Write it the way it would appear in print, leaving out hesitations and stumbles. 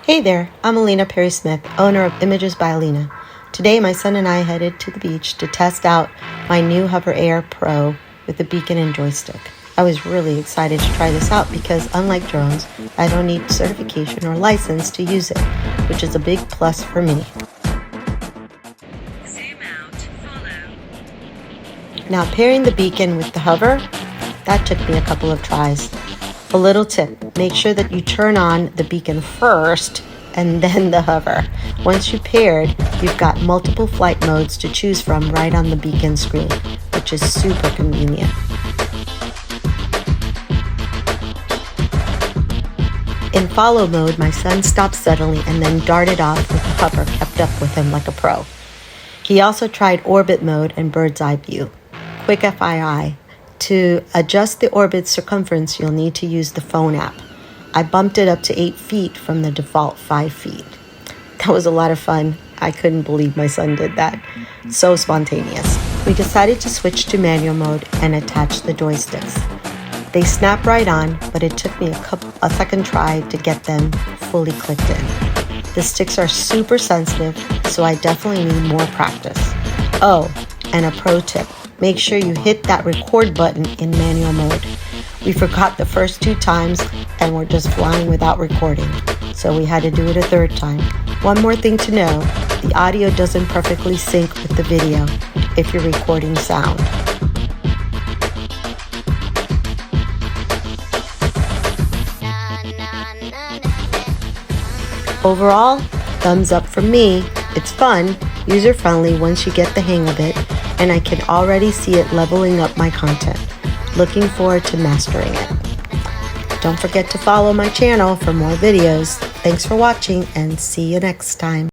Hey there, I'm Alina Perry-Smith, owner of Images by Alina. Today my son and I headed to the beach to test out my new Hover Air Pro with the beacon and joystick. I was really excited to try this out because unlike drones, I don't need certification or license to use it, which is a big plus for me. Zoom out, follow. Now pairing the beacon with the hover, that took me a couple of tries. A little tip, make sure that you turn on the beacon first and then the hover. Once you're paired, you've got multiple flight modes to choose from right on the beacon screen, which is super convenient. In follow mode, my son stopped suddenly and then darted off with the hover kept up with him like a pro. He also tried orbit mode and bird's eye view. Quick FYI, to adjust the orbit circumference, you'll need to use the phone app. I bumped it up to 8 feet from the default 5 feet. That was a lot of fun. I couldn't believe my son did that. So spontaneous. We decided to switch to manual mode and attach the joysticks. They snap right on, but it took me a second try to get them fully clicked in. The sticks are super sensitive, so I definitely need more practice. Oh, and a pro tip. Make sure you hit that record button in manual mode. We forgot the first 2 times and we're just flying without recording, so we had to do it a 3rd time. One more thing to know, the audio doesn't perfectly sync with the video if you're recording sound. Overall, thumbs up from me. It's fun, user-friendly once you get the hang of it, and I can already see it leveling up my content. Looking forward to mastering it. Don't forget to follow my channel for more videos. Thanks for watching and see you next time.